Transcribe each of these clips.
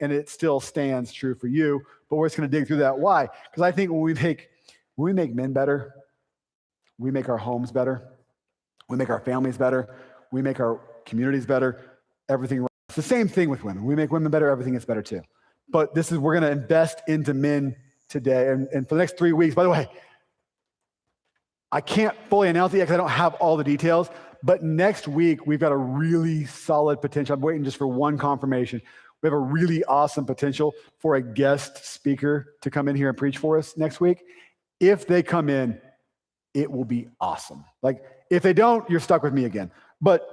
and it still stands true for you. But we're just going to dig through that. Why? Because I think when we make men better, we make our homes better, we make our families better, we make our communities better, everything. It's the same thing with women. We make women better, everything gets better too. But we're going to invest into men today. And for the next 3 weeks, by the way, I can't fully announce it yet because I don't have all the details, but next week we've got a really solid potential. I'm waiting just for one confirmation. We have a really awesome potential for a guest speaker to come in here and preach for us next week. If they come in, it will be awesome. Like, if they don't, you're stuck with me again. But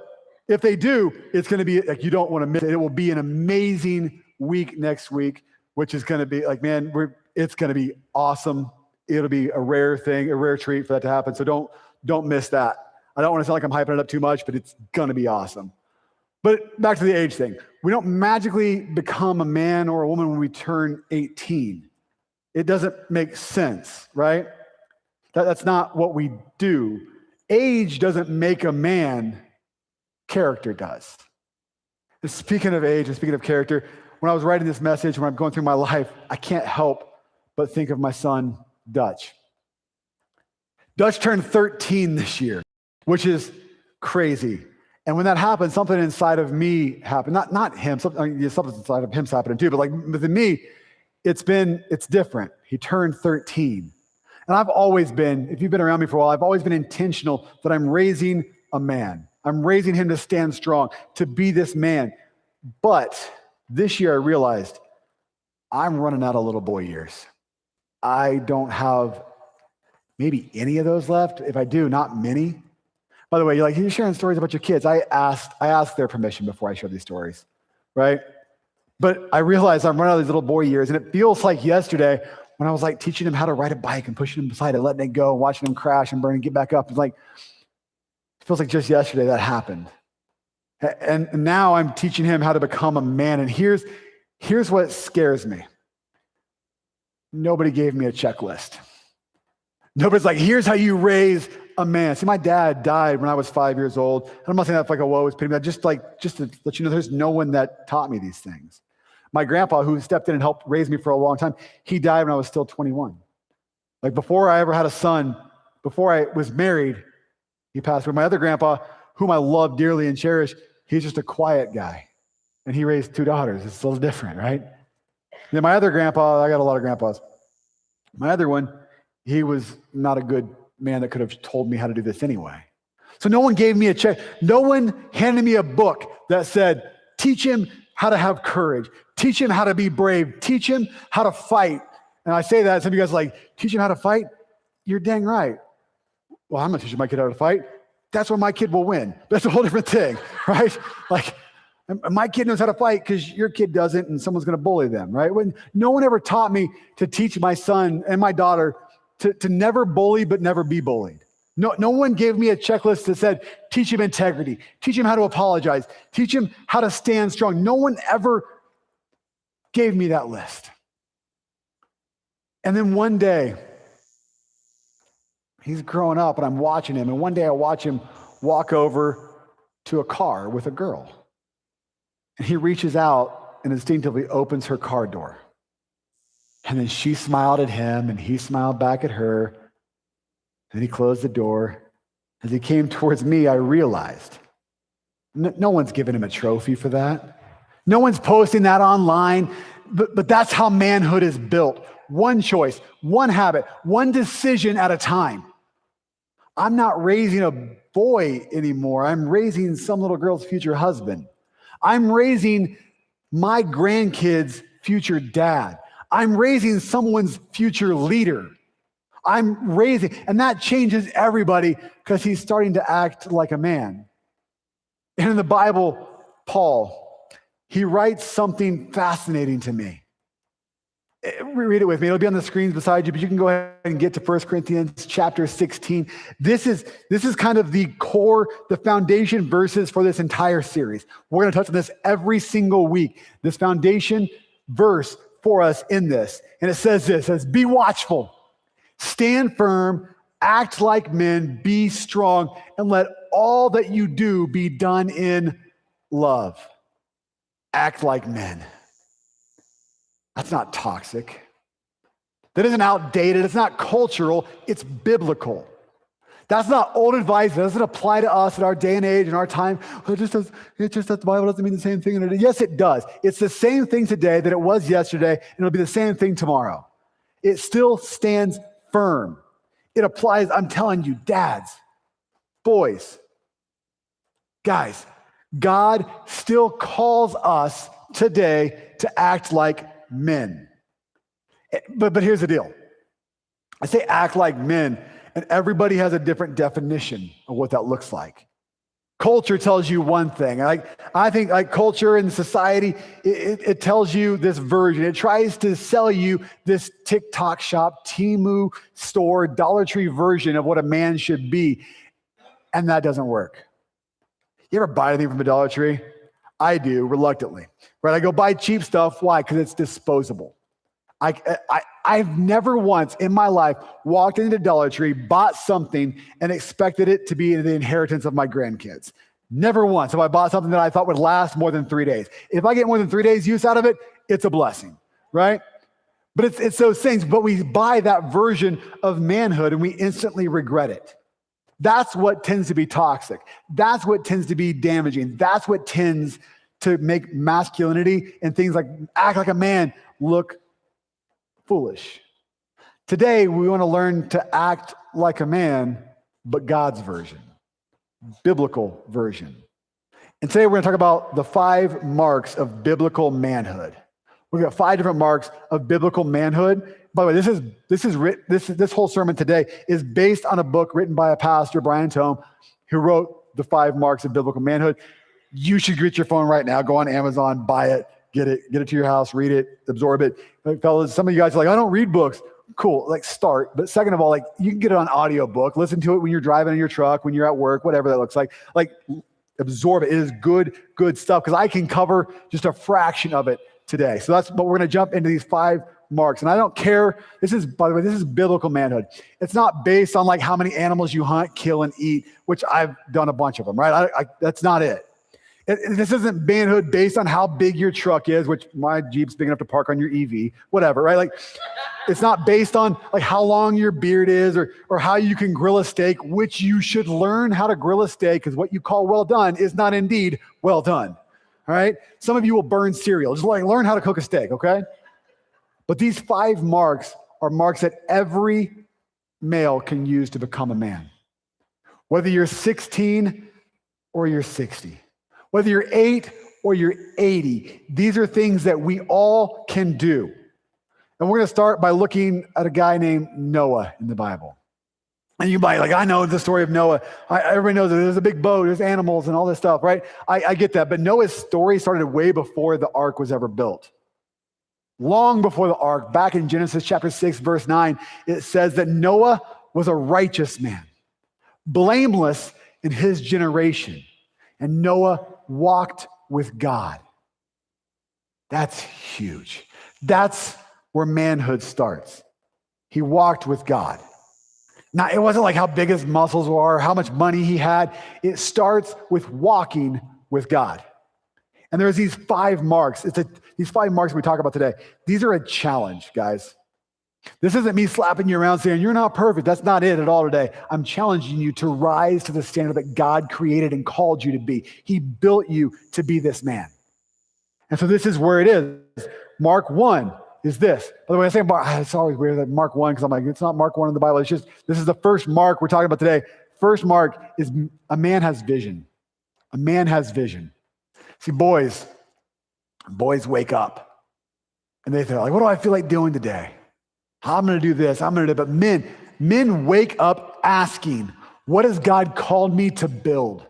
if they do, it's going to be like, you don't want to miss it. It will be an amazing week next week, which is going to be like, man, it's going to be awesome. It'll be a rare thing, a rare treat for that to happen. So don't miss that. I don't want to sound like I'm hyping it up too much, but it's going to be awesome. But back to the age thing. We don't magically become a man or a woman when we turn 18. It doesn't make sense, right? That's not what we do. Age doesn't make a man. Character does. And speaking of age and speaking of character, when I was writing this message, when I'm going through my life, I can't help but think of my son, Dutch. Dutch turned 13 this year, which is crazy. And when that happened, something inside of me happened. Not him, something inside of him's happening too, but like within me, it's different. He turned 13. And I've always been, if you've been around me for a while, I've always been intentional that I'm raising a man. I'm raising him to stand strong, to be this man. But this year I realized I'm running out of little boy years. I don't have maybe any of those left. If I do, not many. By the way, you're sharing stories about your kids. I asked their permission before I shared these stories, right? But I realized I'm running out of these little boy years, and it feels like yesterday when I was like teaching him how to ride a bike and pushing him beside it, letting it go, and watching him crash and burn and get back up. It's like, it feels like just yesterday that happened. And now I'm teaching him how to become a man. And here's what scares me. Nobody gave me a checklist. Nobody's like, here's how you raise a man. See, my dad died when I was 5 years old. And I'm not saying that like a woe is pity, but just to let you know, there's no one that taught me these things. My grandpa, who stepped in and helped raise me for a long time, he died when I was still 21. Like, before I ever had a son, before I was married, he passed away. My other grandpa, whom I love dearly and cherish, he's just a quiet guy. And he raised 2 daughters. It's a little different, right? Then my other grandpa, I got a lot of grandpas. My other one, he was not a good man that could have told me how to do this anyway. So no one gave me a check. No one handed me a book that said, teach him how to have courage. Teach him how to be brave. Teach him how to fight. And I say that, some of you guys are like, teach him how to fight? You're dang right. Well, I'm not teaching my kid how to fight. That's when my kid will win. That's a whole different thing, right? Like, my kid knows how to fight because your kid doesn't, and someone's going to bully them, right? When no one ever taught me to teach my son and my daughter to never bully but never be bullied. No one gave me a checklist that said, teach him integrity, teach him how to apologize, teach him how to stand strong. No one ever gave me that list. And then one day, he's growing up and I'm watching him, and one day I watch him walk over to a car with a girl. And he reaches out and instinctively opens her car door. And then she smiled at him and he smiled back at her. And then he closed the door. As he came towards me, I realized no one's giving him a trophy for that. No one's posting that online, but that's how manhood is built. One choice, one habit, one decision at a time. I'm not raising a boy anymore. I'm raising some little girl's future husband. I'm raising my grandkids' future dad. I'm raising someone's future leader. And that changes everybody because he's starting to act like a man. And in the Bible, Paul, he writes something fascinating to me. Read it with me. It'll be on the screens beside you, but you can go ahead and get to 1 Corinthians chapter 16. This is kind of the core, the foundation verses for this entire series. We're going to touch on this every single week. This foundation verse for us in this. And it says this, it says, be watchful, stand firm, act like men, be strong, and let all that you do be done in love. Act like men. That's not toxic. That isn't outdated. It's not cultural. It's biblical. That's not old advice. It doesn't apply to us in our day and age and our time. It just does, the Bible doesn't mean the same thing. Yes, it does. It's the same thing today that it was yesterday, and it'll be the same thing tomorrow. It still stands firm. It applies, I'm telling you, dads, boys, guys, God still calls us today to act like men. But here's the deal. I say act like men, and everybody has a different definition of what that looks like. Culture tells you one thing. I think culture and society, it tells you this version. It tries to sell you this TikTok shop, Temu store, Dollar Tree version of what a man should be. And that doesn't work. You ever buy anything from a Dollar Tree? I do, reluctantly. Right? I go buy cheap stuff. Why? Because it's disposable. I've never once in my life walked into Dollar Tree, bought something, and expected it to be the inheritance of my grandkids. Never once have I bought something that I thought would last more than 3 days. If I get more than 3 days use out of it, it's a blessing, right? But it's those things, but we buy that version of manhood and we instantly regret it. That's what tends to be toxic. That's what tends to be damaging. That's what tends to make masculinity and things like act like a man look foolish. Today, we want to learn to act like a man, but God's version, biblical version. And today we're going to talk about the 5 marks of biblical manhood. We've got 5 different marks of biblical manhood. By the way, this whole sermon today is based on a book written by a pastor, Brian Tome, who wrote the 5 marks of biblical manhood. You should get your phone right now, go on Amazon, buy it. Get it to your house, read it, absorb it. Like, fellas, some of you guys are like, I don't read books. Cool, start. But second of all, you can get it on audio book. Listen to it when you're driving in your truck, when you're at work, whatever that looks like. Absorb it. It is good stuff because I can cover just a fraction of it today. So but we're going to jump into these 5 marks. And I don't care. By the way, this is biblical manhood. It's not based on how many animals you hunt, kill, and eat, which I've done a bunch of them, right? That's not it. This isn't manhood based on how big your truck is, which my Jeep's big enough to park on your EV, whatever, right? It's not based on how long your beard is or how you can grill a steak, which you should learn how to grill a steak because what you call well done is not indeed well done, all right? Some of you will burn cereal. Just learn how to cook a steak, okay? But these 5 marks are marks that every male can use to become a man. Whether you're 16 or you're 60. Whether you're 8 or you're 80, these are things that we all can do. And we're going to start by looking at a guy named Noah in the Bible. And you might I know the story of Noah. Everybody knows that there's a big boat, there's animals and all this stuff, right? I get that. But Noah's story started way before the ark was ever built. Long before the ark, back in Genesis chapter 6, verse 9, it says that Noah was a righteous man, blameless in his generation. And Noah walked with God. That's huge. That's where manhood starts. He walked with God. Now, it wasn't how big his muscles were or how much money he had. It starts with walking with God. And there's these 5 marks. These 5 marks we talk about today. These are a challenge, guys. This isn't me slapping you around saying, you're not perfect. That's not it at all today. I'm challenging you to rise to the standard that God created and called you to be. He built you to be this man. And so this is where it is. Mark 1 is this. By the way, I say Mark, it's always weird that Mark 1, because I'm it's not Mark 1 in the Bible. It's just, this is the first mark we're talking about today. First mark is a man has vision. A man has vision. See, boys wake up and they think, what do I feel like doing today? I'm going to do this. I'm going to do that. But men wake up asking, what has God called me to build?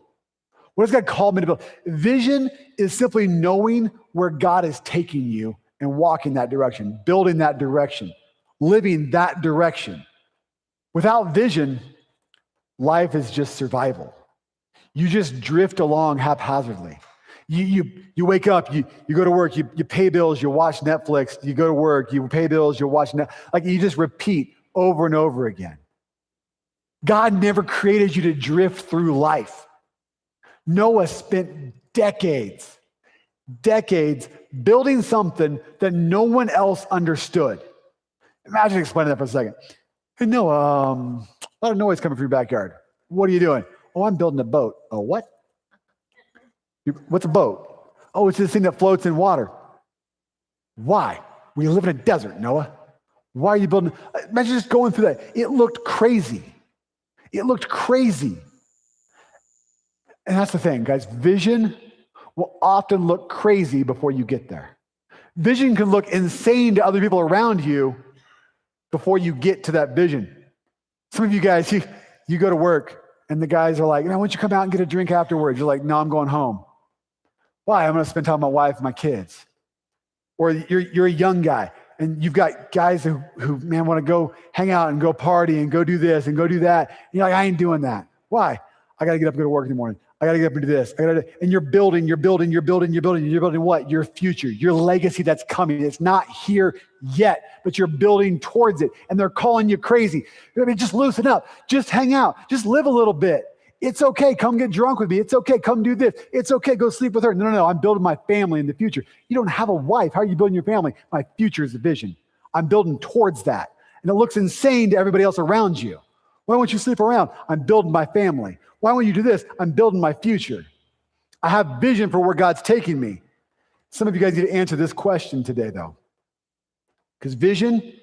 What has God called me to build? Vision is simply knowing where God is taking you and walking that direction, building that direction, living that direction. Without vision, life is just survival. You just drift along haphazardly. You wake up, you go to work, you pay bills, you watch Netflix, you go to work, you pay bills, you watch Netflix. You just repeat over and over again. God never created you to drift through life. Noah spent decades decades building something that no one else understood. Imagine explaining that for a second. Hey, Noah, a lot of noise coming from your backyard. What are you doing? Oh, I'm building a boat. Oh, what? What's a boat? Oh, it's this thing that floats in water. Why? We live in a desert, Noah. Why are you building? Imagine just going through that. It looked crazy. It looked crazy. And that's the thing, guys. Vision will often look crazy before you get there. Vision can look insane to other people around you before you get to that vision. Some of you guys, you go to work and the guys are like, why don't you come out and get a drink afterwards? You're like, no, I'm going home. Why? I'm going to spend time with my wife and my kids. Or you're a young guy and you've got guys who man, want to go hang out and go party and go do this and go do that. And you're like, I ain't doing that. Why? I got to get up and go to work in the morning. I got to get up and do this. And you're building what? Your future, your legacy that's coming. It's not here yet, but you're building towards it. And they're calling you crazy. I mean, just loosen up. Just hang out. Just live a little bit. It's okay. Come get drunk with me. It's okay. Come do this. It's okay. Go sleep with her. No. I'm building my family in the future. You don't have a wife. How are you building your family? My future is a vision. I'm building towards that. And it looks insane to everybody else around you. Why won't you sleep around? I'm building my family. Why won't you do this? I'm building my future. I have vision for where God's taking me. Some of you guys need to answer this question today, though. Because vision,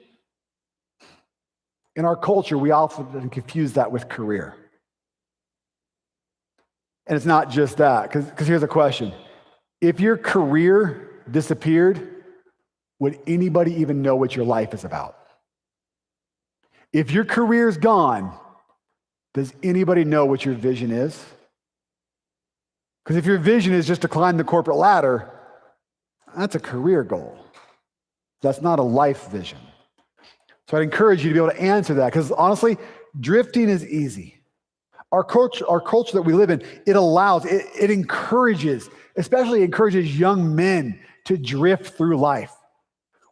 in our culture, we often confuse that with career. And it's not just that, because here's a question. If your career disappeared, would anybody even know what your life is about? If your career's gone, does anybody know what your vision is? Because if your vision is just to climb the corporate ladder, that's a career goal. That's not a life vision. So I'd encourage you to be able to answer that, because honestly, drifting is easy. Our culture that we live in, it encourages, especially encourages young men to drift through life.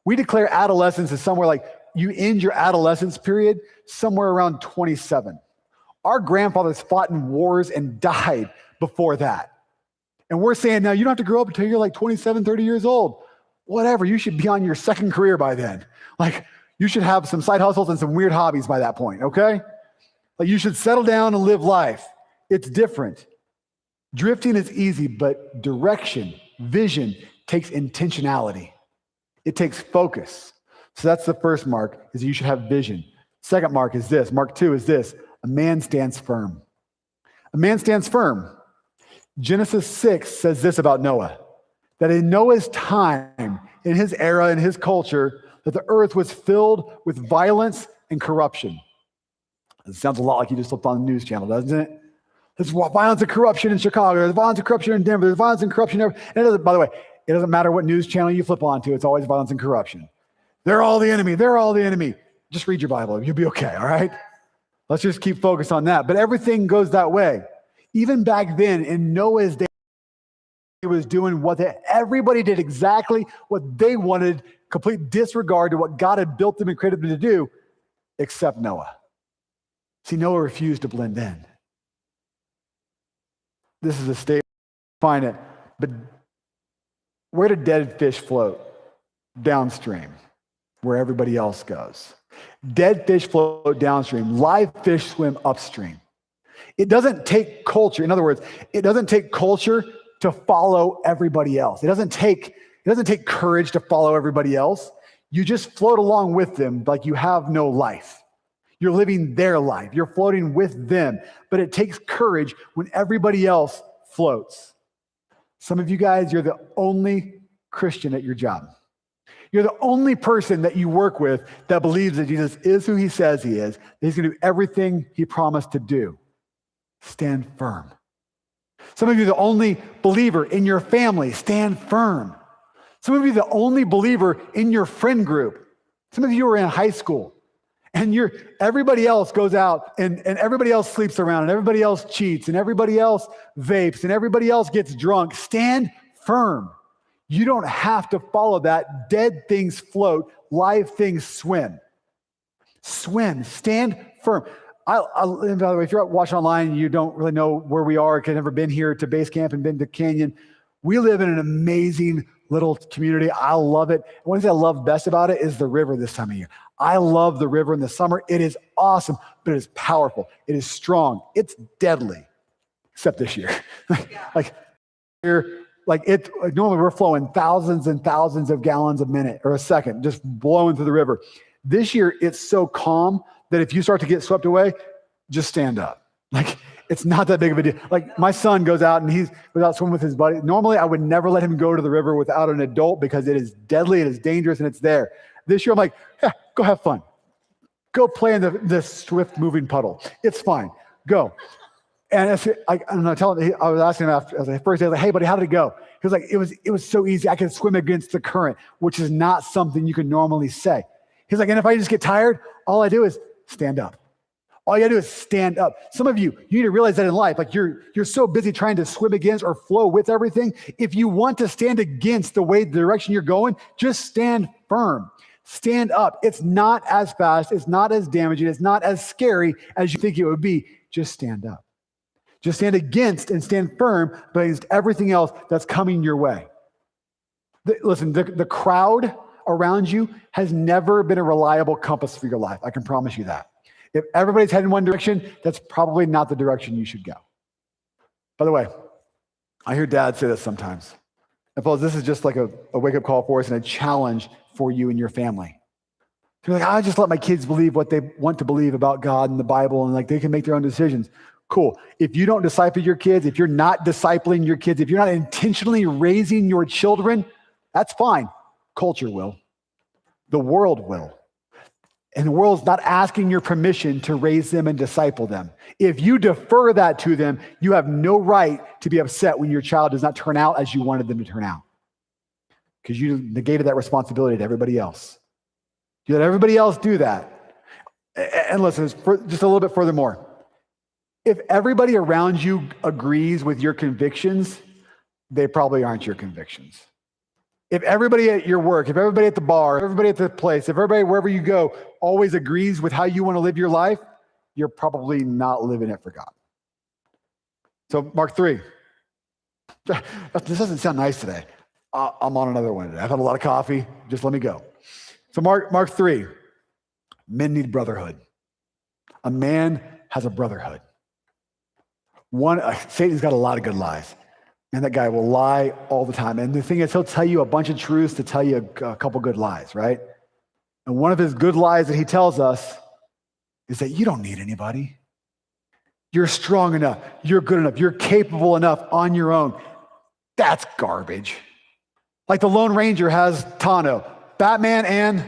We declare adolescence as somewhere like you end your adolescence period somewhere around 27. Our grandfathers fought in wars and died before that. And we're saying now you don't have to grow up until you're like 27, 30 years old. Whatever, you should be on your second career by then. Like you should have some side hustles and some weird hobbies by that point, okay? Like you should settle down and live life. It's different. Drifting is easy, but direction, vision takes intentionality. It takes focus. So that's the first mark, is you should have vision. Second mark is this. Mark 2 is this. A man stands firm. A man stands firm. Genesis 6 says this about Noah, that in Noah's time, in his era, in his culture, that the earth was filled with violence and corruption. It sounds a lot like you just looked on the news channel, doesn't it? There's violence and corruption in Chicago. There's violence and corruption in Denver. There's violence and corruption everywhere. And it doesn't, by the way, it doesn't matter what news channel you flip onto. It's always violence and corruption. They're all the enemy. They're all the enemy. Just read your Bible. You'll be okay, all right? Let's just keep focused on that. But everything goes that way. Even back then in Noah's day, he was doing everybody did exactly what they wanted, complete disregard to what God had built them and created them to do, except Noah. See, Noah refused to blend in. This is a statement. Find it. But where do dead fish float? Downstream, where everybody else goes. Dead fish float downstream. Live fish swim upstream. It doesn't take culture. In other words, it doesn't take culture to follow everybody else. It doesn't take courage to follow everybody else. You just float along with them like you have no life. You're living their life. You're floating with them. But it takes courage when everybody else floats. Some of you guys, you're the only Christian at your job. You're the only person that you work with that believes that Jesus is who he says he is, that he's going to do everything he promised to do. Stand firm. Some of you are the only believer in your family. Stand firm. Some of you are the only believer in your friend group. Some of you are in high school. And everybody else goes out and everybody else sleeps around and everybody else cheats and everybody else vapes and everybody else gets drunk. Stand firm. You don't have to follow that. Dead things float, live things swim. Swim, stand firm. And by the way, if you're watching online and you don't really know where we are, because I've never been here to base camp and been to Canyon, We live in an amazing little community. I love it. One thing I love best about it is the river this time of year. I love the river in the summer. It is awesome, but it is powerful. It is strong. It's deadly, except this year. Normally we're flowing thousands and thousands of gallons a minute or a second, just blowing through the river. This year, it's so calm that if you start to get swept away, just stand up. It's not that big of a deal. My son goes out and he goes out swimming with his buddy. Normally, I would never let him go to the river without an adult because it is deadly, it is dangerous, and it's there. This year, I'm like, yeah, go have fun. Go play in the swift moving puddle. It's fine. Go. And I was asking him after the first day, I was like, hey, buddy, how did it go? He was like, it was so easy. I could swim against the current, which is not something you can normally say. He's like, and if I just get tired, all I do is stand up. All you gotta do is stand up. Some of you need to realize that in life, you're so busy trying to swim against or flow with everything. If you want to stand against the direction you're going, just stand firm. Stand up. It's not as fast. It's not as damaging. It's not as scary as you think it would be. Just stand up. Just stand against and stand firm against everything else that's coming your way. Listen, the crowd around you has never been a reliable compass for your life. I can promise you that. If everybody's heading one direction, that's probably not the direction you should go. By the way, I hear dads say this sometimes. And folks, this is just like a wake-up call for us and a challenge for you and your family. They're like, I just let my kids believe what they want to believe about God and the Bible, and they can make their own decisions. Cool. If you don't disciple your kids, if you're not discipling your kids, if you're not intentionally raising your children, that's fine. Culture will. The world will. And the world's not asking your permission to raise them and disciple them. If you defer that to them, you have no right to be upset when your child does not turn out as you wanted them to turn out. Because you negated that responsibility to everybody else. You let everybody else do that. And listen, just a little bit furthermore. If everybody around you agrees with your convictions, they probably aren't your convictions. If everybody at your work, if everybody at the bar, if everybody at the place, if everybody wherever you go always agrees with how you want to live your life, you're probably not living it for God. So Mark 3. This doesn't sound nice today. I'm on another one today. I've had a lot of coffee. Just let me go. So Mark 3. Men need brotherhood. A man has a brotherhood. Satan's got a lot of good lies. And that guy will lie all the time. And the thing is, he'll tell you a bunch of truths to tell you a couple good lies, right? And one of his good lies that he tells us is that you don't need anybody. You're strong enough. You're good enough. You're capable enough on your own. That's garbage. Like the Lone Ranger has Tano. Batman and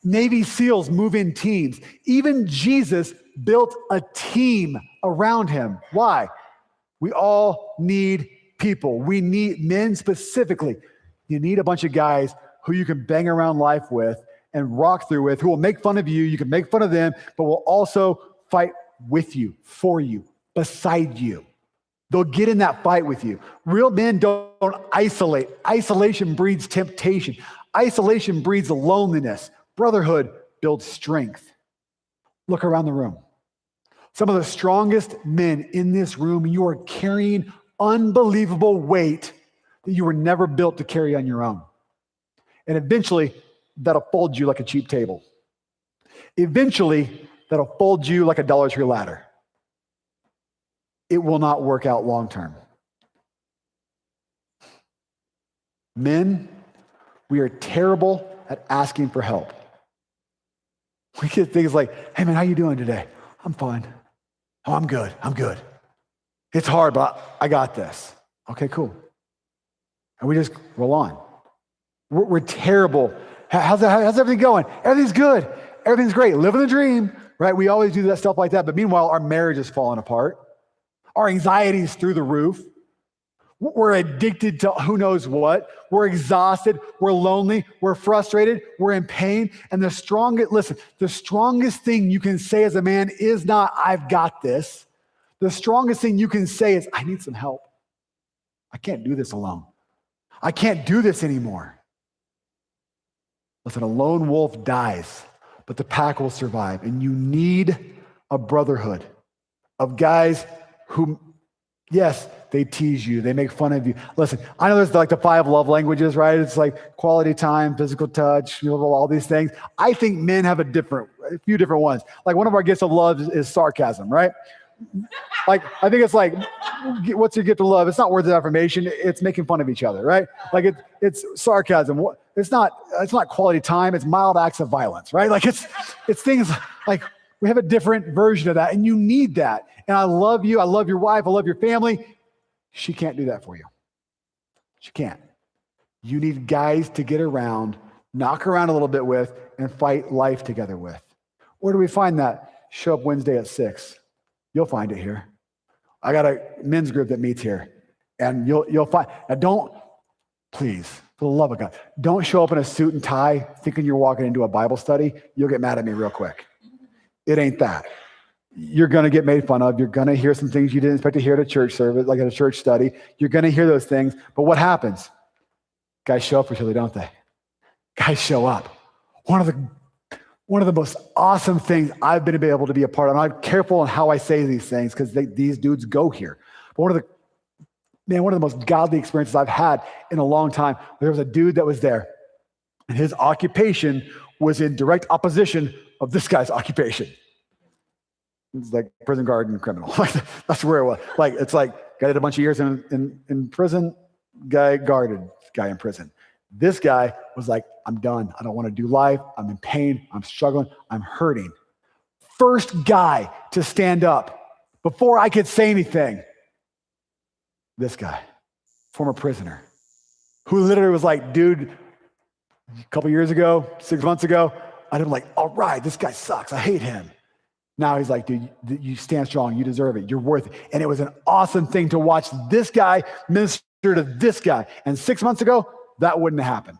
Navy SEALs move in teams. Even Jesus built a team around him. Why? We all need people. We need men specifically. You need a bunch of guys who you can bang around life with and rock through with, who will make fun of you. You can make fun of them, but will also fight with you, for you, beside you. They'll get in that fight with you. Real men don't isolate. Isolation breeds temptation. Isolation breeds loneliness. Brotherhood builds strength. Look around the room. Some of the strongest men in this room, you are carrying unbelievable weight that you were never built to carry on your own. And eventually, that'll fold you like a cheap table. Eventually, that'll fold you like a Dollar Tree ladder. It will not work out long term. Men, we are terrible at asking for help. We get things like, hey man, how you doing today? I'm fine. Oh, I'm good. It's hard, but I got this. Okay, cool. And we just roll on. We're terrible. How's everything going? Everything's good. Everything's great. Living the dream, right? We always do that stuff like that. But meanwhile, our marriage is falling apart. Our anxiety is through the roof. We're addicted to who knows what. We're exhausted. We're lonely. We're frustrated. We're in pain. And the strongest thing you can say as a man is not, I've got this. The strongest thing you can say is, I need some help. I can't do this alone. I can't do this anymore. Listen, a lone wolf dies, but the pack will survive. And you need a brotherhood of guys who Yes, they tease you. They make fun of you. Listen, I know there's like the 5 love languages, right? It's like quality time, physical touch, all these things. I think men have a few different ones. Like one of our gifts of love is sarcasm, right? Like, I think it's like, what's your gift of love? It's not words of affirmation. It's making fun of each other, right? Like it's sarcasm. It's not quality time. It's mild acts of violence, right? Like it's things like we have a different version of that, and you need that. And I love you. I love your wife. I love your family. She can't do that for you. She can't. You need guys to get around, knock around a little bit with, and fight life together with. Where do we find that? Show up Wednesday at 6. You'll find it here. I got a men's group that meets here, and you'll find. Now please, for the love of God, don't show up in a suit and tie thinking you're walking into a Bible study. You'll get mad at me real quick. It ain't that. You're going to get made fun of. You're going to hear some things you didn't expect to hear at a church service, like at a church study. You're going to hear those things. But what happens? Guys show up for each other, don't they? Guys show up. One of the most awesome things I've been able to be a part of, and I'm careful on how I say these things because these dudes go here. But one of the most godly experiences I've had in a long time, there was a dude that was there, and his occupation was in direct opposition of this guy's occupation. It's like prison guard and criminal. That's where it was. Like, it's like, guy did a bunch of years in prison, guy guarded, guy in prison. This guy was like, I'm done. I don't want to do life. I'm in pain. I'm struggling. I'm hurting. First guy to stand up before I could say anything. This guy, former prisoner, who literally was like, dude, a couple years ago, 6 months ago, I'd have been like, all right, this guy sucks. I hate him. Now he's like, dude, you stand strong. You deserve it. You're worth it. And it was an awesome thing to watch this guy minister to this guy. And 6 months ago, that wouldn't have happened.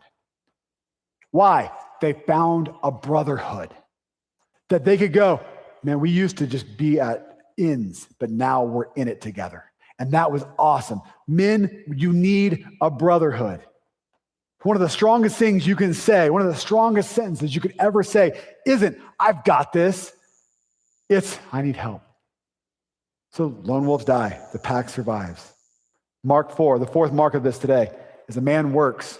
Why? They found a brotherhood that they could go, man, we used to just be at ends, but now we're in it together. And that was awesome. Men, you need a brotherhood. One of the strongest things you can say, one of the strongest sentences you could ever say isn't, I've got this. It's, I need help. So lone wolves die. The pack survives. Mark 4, the 4th mark of this today is a man works.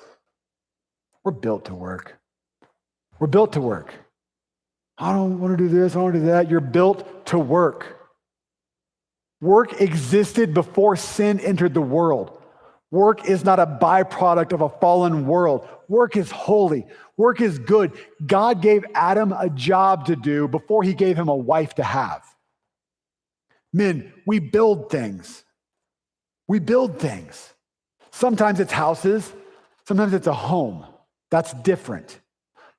We're built to work. We're built to work. I don't want to do this. I don't want to do that. You're built to work. Work existed before sin entered the world. Work is not a byproduct of a fallen world. Work is holy. Work is good. God gave Adam a job to do before he gave him a wife to have. Men, we build things. We build things. Sometimes it's houses. Sometimes it's a home. That's different.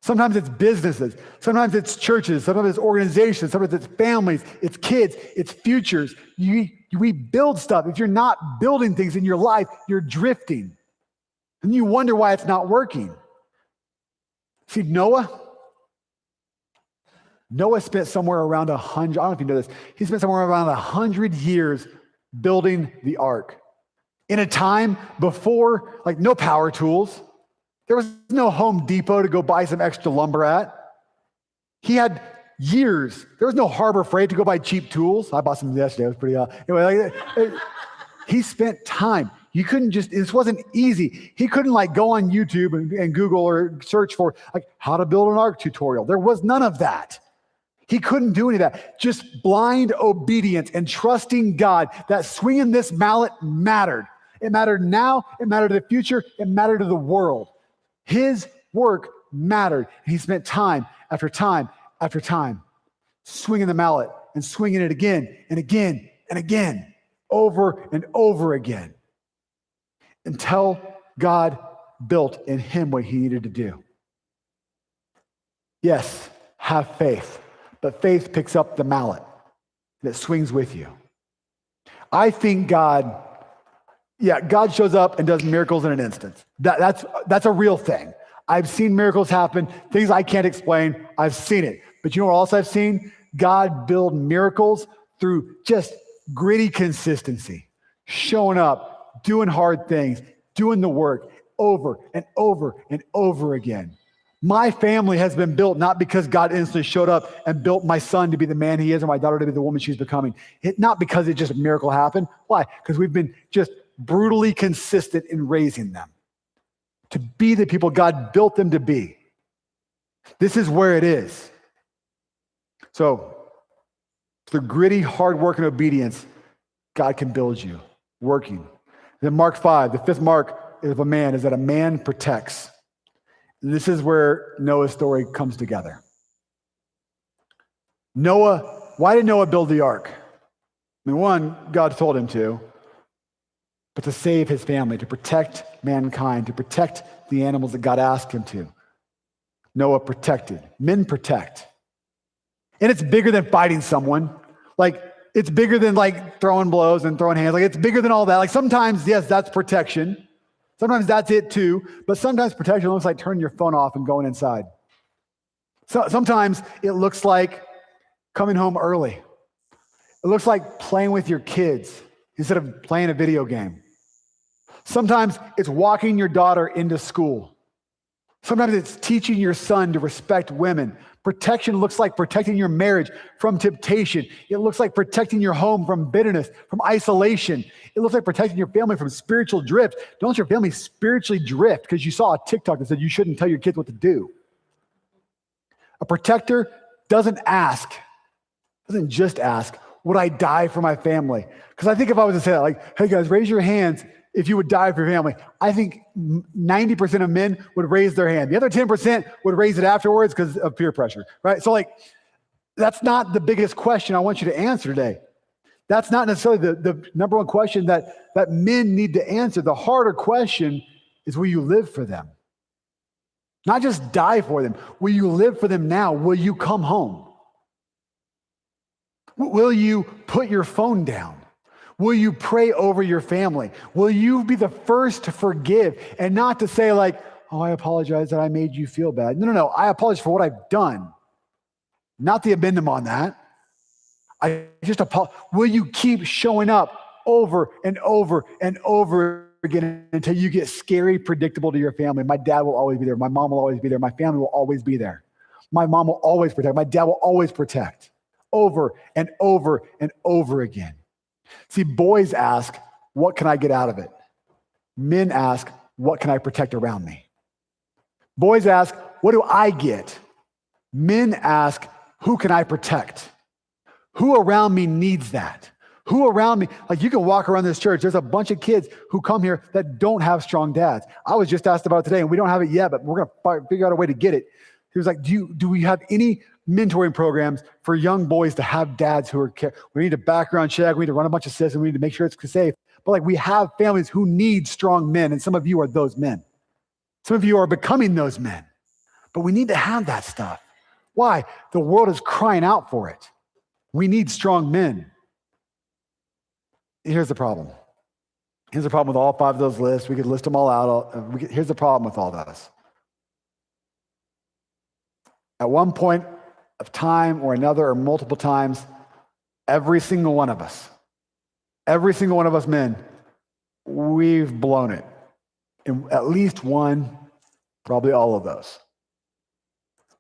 Sometimes it's businesses. Sometimes it's churches. Sometimes it's organizations. Sometimes it's families. It's kids. It's futures. We build stuff. If you're not building things in your life, you're drifting. And you wonder why it's not working. See, Noah spent somewhere around 100, I don't know if you know this, he spent somewhere around 100 years building the ark. In a time before, like, no power tools. There was no Home Depot to go buy some extra lumber at. He had years. There was no Harbor Freight to go buy cheap tools. I bought some yesterday. It was pretty, anyway, he spent time. You couldn't this wasn't easy. He couldn't like go on YouTube and Google or search for like how to build an ark tutorial. There was none of that. He couldn't do any of that. Just blind obedience and trusting God that swinging this mallet mattered. It mattered now. It mattered to the future. It mattered to the world. His work mattered. And he spent time after time after time swinging the mallet and swinging it again and again and again, over and over again, until God built in him what he needed to do. Yes, have faith, but faith picks up the mallet that swings with you. I think God shows up and does miracles in an instant. That's a real thing. I've seen miracles happen, things I can't explain. I've seen it. But you know what else I've seen? God build miracles through just gritty consistency, showing up, doing hard things, doing the work over and over and over again. My family has been built not because God instantly showed up and built my son to be the man he is or my daughter to be the woman she's becoming. Not because it just a miracle happened. Why? Because we've been just brutally consistent in raising them to be the people God built them to be. This is where it is. So through gritty hard work and obedience, God can build you, working. Then Mark 5, the fifth mark of a man is that a man protects. And this is where Noah's story comes together. Noah, why did Noah build the ark? I mean, one, God told him to, but to save his family, to protect mankind, to protect the animals that God asked him to. Noah protected. Men protect. And it's bigger than fighting someone. Like, it's bigger than like throwing blows and throwing hands. Like, it's bigger than all that. Like, sometimes, yes, that's protection. Sometimes that's it too. But sometimes protection looks like turning your phone off and going inside. So sometimes it looks like coming home early. It looks like playing with your kids instead of playing a video game. Sometimes it's walking your daughter into school. Sometimes it's teaching your son to respect women. Protection looks like protecting your marriage from temptation. It looks like protecting your home from bitterness, from isolation. It looks like protecting your family from spiritual drift. Don't let your family spiritually drift because you saw a TikTok that said you shouldn't tell your kids what to do. A protector doesn't just ask, would I die for my family? Because I think if I was to say that, like, hey guys, raise your hands if you would die for your family, I think 90% of men would raise their hand. The other 10% would raise it afterwards because of peer pressure, right? So like, that's not the biggest question I want you to answer today. That's not necessarily the number one question that men need to answer. The harder question is, will you live for them? Not just die for them. Will you live for them now? Will you come home? Will you put your phone down? Will you pray over your family? Will you be the first to forgive and not to say like, oh, I apologize that I made you feel bad. No. I apologize for what I've done. Not the addendum on that. Will you keep showing up over and over and over again until you get scary, predictable to your family? My dad will always be there. My mom will always be there. My family will always be there. My mom will always protect. My dad will always protect. Over and over and over again. See, boys ask, what can I get out of it? Men ask, what can I protect around me? Boys ask, what do I get? Men ask, who can I protect? Who around me needs that? Who around me, like you can walk around this church, there's a bunch of kids who come here that don't have strong dads. I was just asked about it today and we don't have it yet, but we're going to figure out a way to get it. He was like, do we have any mentoring programs for young boys to have dads who are we need a background check, we need to run a bunch of systems, we need to make sure it's safe. But like we have families who need strong men, and some of you are those men. Some of you are becoming those men. But we need to have that stuff. Why? The world is crying out for it. We need strong men. Here's the problem. Here's the problem with all 5 of those lists. We could list them all out. Here's the problem with all those. At one point of time or another or multiple times, every single one of us men, we've blown it. In at least one, probably all of those.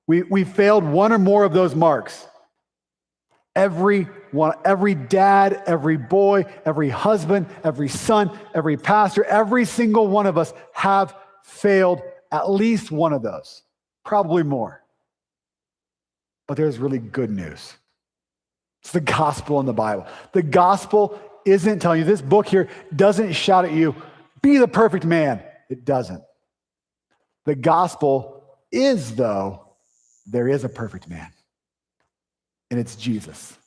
We failed one or more of those marks. Every dad, every boy, every husband, every son, every pastor, every single one of us have failed at least one of those, probably more. But there's really good news. It's the gospel in the Bible. The gospel isn't telling you, this book here doesn't shout at you, be the perfect man. It doesn't. The gospel is, though, there is a perfect man, and it's Jesus.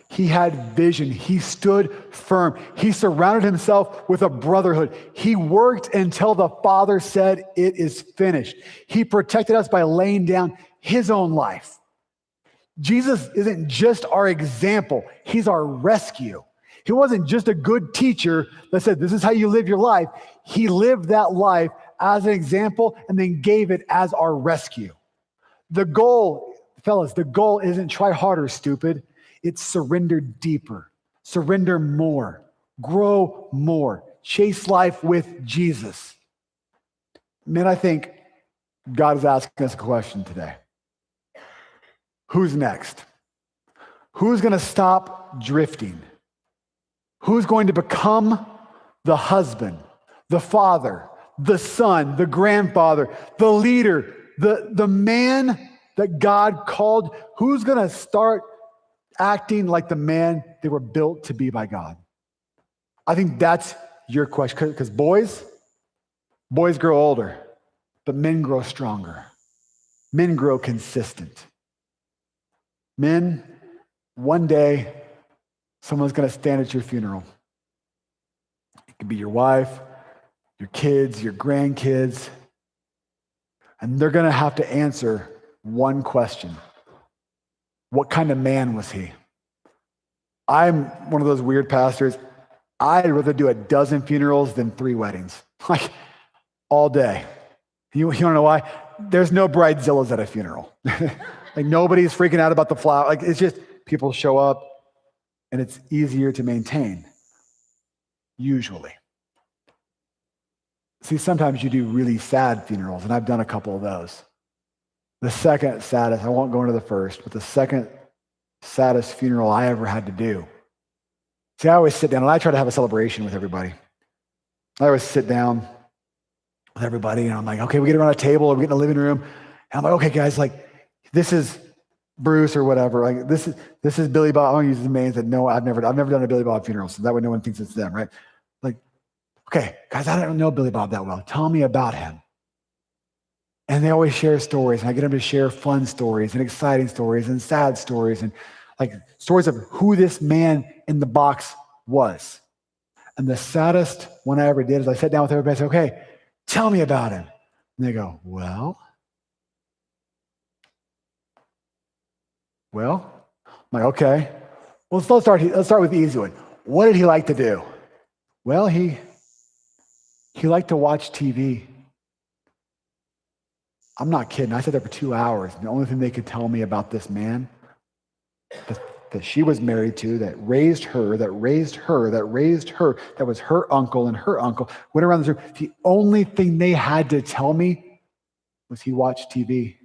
He had vision. He stood firm. He surrounded himself with a brotherhood. He worked until the Father said, it is finished. He protected us by laying down his own life. Jesus isn't just our example. He's our rescue. He wasn't just a good teacher that said, this is how you live your life. He lived that life as an example and then gave it as our rescue. The goal, fellas, the goal isn't try harder, stupid. It's surrender deeper, surrender more, grow more, chase life with Jesus. Men, I think God is asking us a question today. Who's next? Who's going to stop drifting? Who's going to become the husband, the father, the son, the grandfather, the leader, the man that God called? Who's going to start acting like the man they were built to be by God? I think that's your question, because boys grow older, but men grow stronger. Men grow consistent. Men, one day, someone's going to stand at your funeral. It could be your wife, your kids, your grandkids, and they're going to have to answer one question. What kind of man was he? I'm one of those weird pastors. I'd rather do a dozen funerals than 3 weddings, like all day. You want to know why? There's no bridezillas at a funeral. Like nobody's freaking out about the flower. Like it's just people show up and it's easier to maintain, usually. See, sometimes you do really sad funerals, and I've done a couple of those. The second saddest, I won't go into the first, but the second saddest funeral I ever had to do. See, I always sit down and I try to have a celebration with everybody. I always sit down with everybody and I'm like, okay, we get around a table or we get in the living room. And I'm like, okay, guys, like this is Bruce or whatever. Like this is Billy Bob. I'm gonna use the names that no, I've never done a Billy Bob funeral, so that way no one thinks it's them, right? Like, okay, guys, I don't know Billy Bob that well. Tell me about him. And they always share stories, and I get them to share fun stories and exciting stories and sad stories and like stories of who this man in the box was. And the saddest one I ever did is I sat down with everybody and said, okay, tell me about him. And they go, well, I'm like, okay. Well, let's start with the easy one. What did he like to do? Well, he liked to watch TV. I'm not kidding. I sat there for 2 hours. And the only thing they could tell me about this man that she was married to, that raised her, that was her uncle and her uncle, went around this room. The only thing they had to tell me was he watched TV.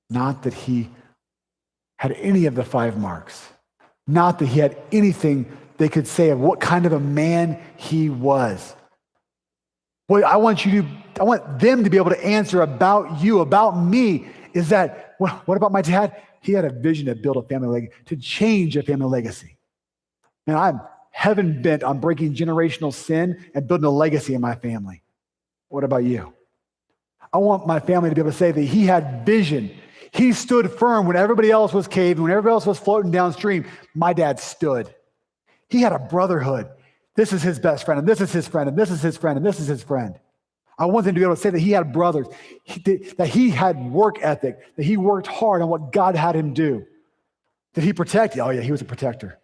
Not that he had any of the 5 marks. Not that he had anything they could say of what kind of a man he was. What I want them to be able to answer about you, about me, is that, what about my dad? He had a vision to build a family legacy, to change a family legacy. And I'm heaven bent on breaking generational sin and building a legacy in my family. What about you? I want my family to be able to say that he had vision. He stood firm when everybody else was caving, when everybody else was floating downstream. My dad stood. He had a brotherhood. This is his best friend, and this is his friend, and this is his friend, and this is his friend. I want them to be able to say that he had brothers, that he had work ethic, that he worked hard on what God had him do. That he protected. Oh yeah, he was a protector.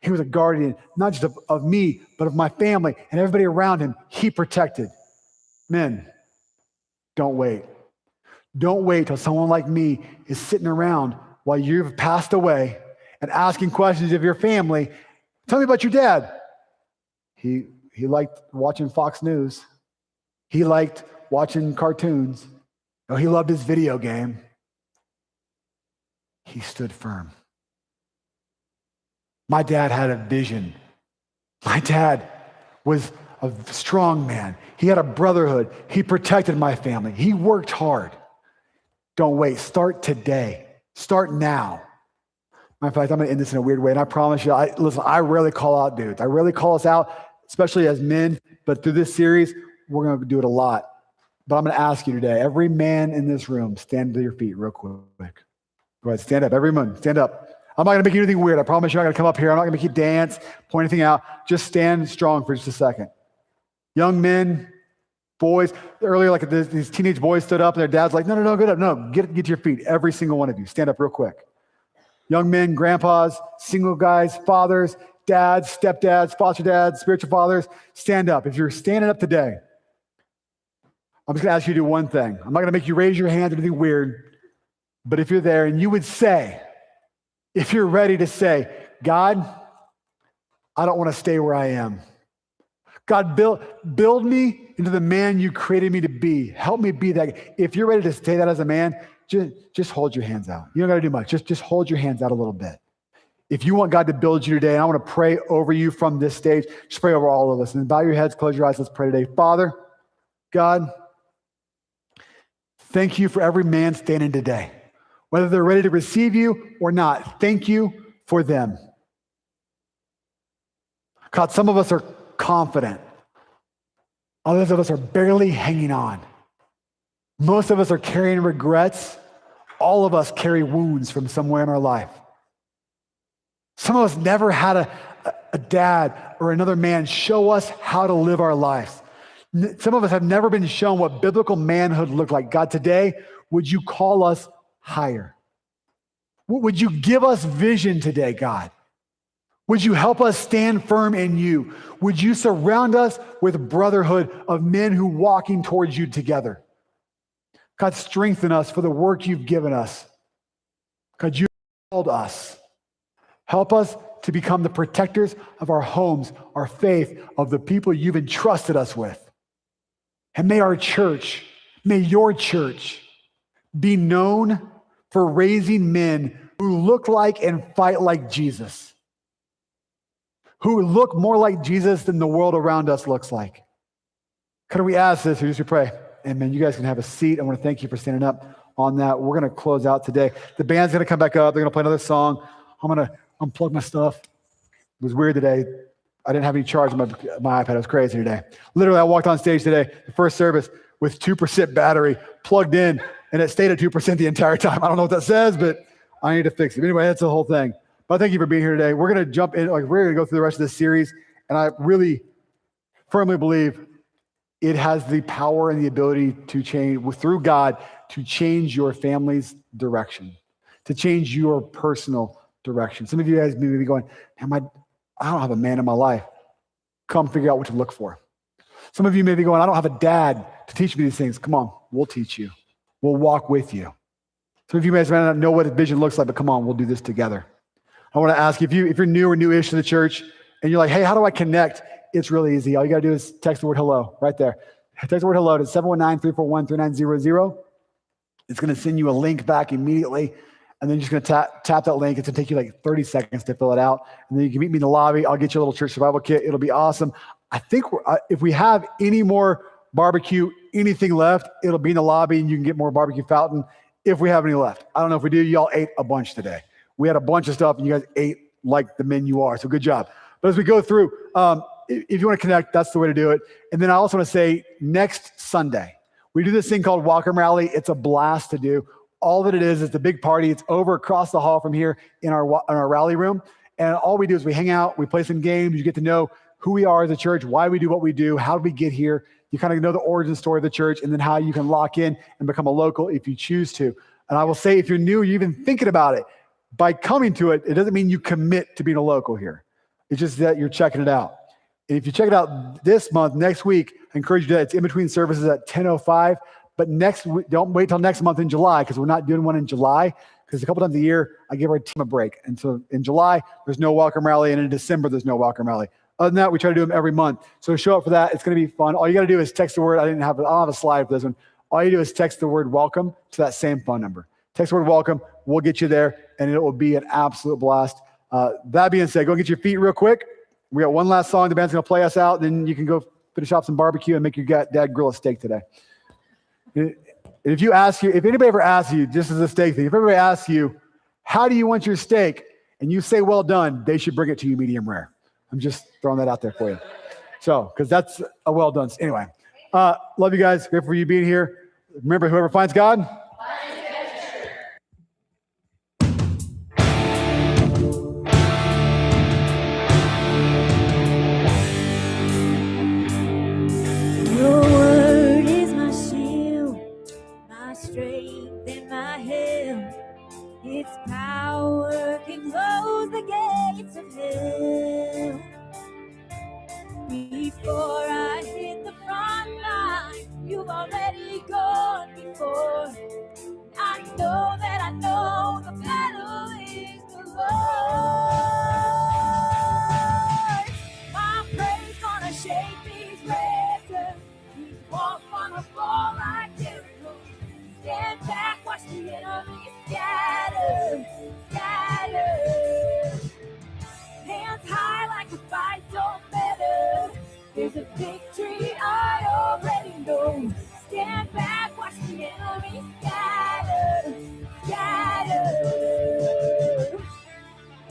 He was a guardian, not just of me, but of my family and everybody around him. He protected. Men, don't wait. Don't wait till someone like me is sitting around while you've passed away and asking questions of your family. Tell me about your dad. He liked watching Fox News. He liked watching cartoons. Oh, he loved his video game. He stood firm. My dad had a vision. My dad was a strong man. He had a brotherhood. He protected my family. He worked hard. Don't wait. Start today. Start now. In fact, I'm going to end this in a weird way, and I promise you, I rarely call out dudes. I rarely call us out, especially as men, but through this series, we're going to do it a lot. But I'm going to ask you today, every man in this room, stand to your feet real quick. Go ahead, stand up. Every man, stand up. I'm not going to make you anything weird. I promise you, I'm not going to come up here. I'm not going to make you dance, point anything out. Just stand strong for just a second. Young men, boys, earlier, like these teenage boys stood up, and their dad's like, no, get up. No, get to your feet. Every single one of you. Stand up real quick. Young men, grandpas, single guys, fathers, dads, stepdads, foster dads, spiritual fathers, stand up. If you're standing up today, I'm just going to ask you to do one thing. I'm not going to make you raise your hand or anything weird, but if you're there and you would say, if you're ready to say, God, I don't want to stay where I am. God, build me into the man you created me to be. Help me be that. If you're ready to stay that as a man, just hold your hands out. You don't got to do much. Just hold your hands out a little bit. If you want God to build you today, and I want to pray over you from this stage, just pray over all of us. And bow your heads, close your eyes, let's pray today. Father, God, thank you for every man standing today. Whether they're ready to receive you or not, thank you for them. God, some of us are confident. Others of us are barely hanging on. Most of us are carrying regrets. All of us carry wounds from somewhere in our life. Some of us never had a dad or another man show us how to live our lives. Some of us have never been shown what biblical manhood looked like. God, today, would you call us higher? Would you give us vision today, God? Would you help us stand firm in you? Would you surround us with brotherhood of men who walking towards you together? God, strengthen us for the work you've given us. God, you called us. Help us to become the protectors of our homes, our faith, of the people you've entrusted us with. And may our church, may your church be known for raising men who look like and fight like Jesus, who look more like Jesus than the world around us looks like. Can we ask this or just pray? Amen. You guys can have a seat. I want to thank you for standing up on that. We're going to close out today. The band's going to come back up. They're going to play another song. I'm going to unplug my stuff. It was weird today. I didn't have any charge on my iPad. It was crazy today. Literally, I walked on stage today, the first service, with 2% battery plugged in, and it stayed at 2% the entire time. I don't know what that says, but I need to fix it. Anyway, that's the whole thing. But thank you for being here today. We're going to jump in, we're going to go through the rest of this series, and I really firmly believe it has the power and the ability to change, through God, to change your family's direction, to change your personal direction. Some of you guys may be going, man, I don't have a man in my life. Come figure out what to look for. Some of you may be going, I don't have a dad to teach me these things. Come on, we'll teach you. We'll walk with you. Some of you may not know what a vision looks like, but come on, we'll do this together. I want to ask you, if you're new or newish to the church, and you're like, hey, how do I connect? It's really easy. All you got to do is text the word hello right there. Text the word hello to 719-341-3900. It's going to send you a link back immediately. And then you're just going to tap that link. It's going to take you like 30 seconds to fill it out. And then you can meet me in the lobby. I'll get you a little church survival kit. It'll be awesome. I think if we have any more barbecue, anything left, it'll be in the lobby and you can get more barbecue fountain if we have any left. I don't know if we do. Y'all ate a bunch today. We had a bunch of stuff and you guys ate like the men you are. So good job. But as we go through, if you want to connect, that's the way to do it. And then I also want to say next Sunday, we do this thing called Welcome Rally. It's a blast to do. All that it is the big party. It's over across the hall from here in our rally room. And all we do is we hang out, we play some games. You get to know who we are as a church, why we do what we do, how did we get here. You kind of know the origin story of the church and then how you can lock in and become a local if you choose to. And I will say, if you're new, you're even thinking about it, by coming to it, it doesn't mean you commit to being a local here. It's just that you're checking it out. And if you check it out this month, next week, I encourage you to do that. It's in between services at 10:05. But don't wait till next month in July, because we're not doing one in July, because a couple times a year, I give our team a break. And so in July, there's no welcome rally, and in December, there's no welcome rally. Other than that, we try to do them every month. So show up for that. It's going to be fun. All you got to do is text the word. I don't have a slide for this one. All you do is text the word welcome to that same phone number. Text the word welcome. We'll get you there, and it will be an absolute blast. That being said, go get your feet real quick. We got one last song. The band's going to play us out. Then you can go finish off some barbecue and make your dad grill a steak today. If anybody ever asks you, just as a steak thing, if anybody asks you, how do you want your steak? And you say, well done, they should bring it to you medium rare. I'm just throwing that out there for you. So, because that's a well done. Anyway, love you guys. Grateful for you being here. Remember, whoever finds God. Its power can close the gates of hell. Before I hit the front line, you've already gone before. I know that I know the battle is the Lord. My praise gonna shake me scattered, scattered.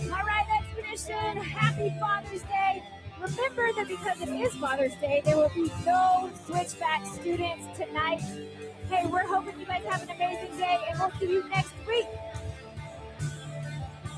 All right, Expedition, happy Father's Day. Remember that because it is Father's Day, there will be no switchback students tonight. Hey, we're hoping you guys have an amazing day, and we'll see you next week.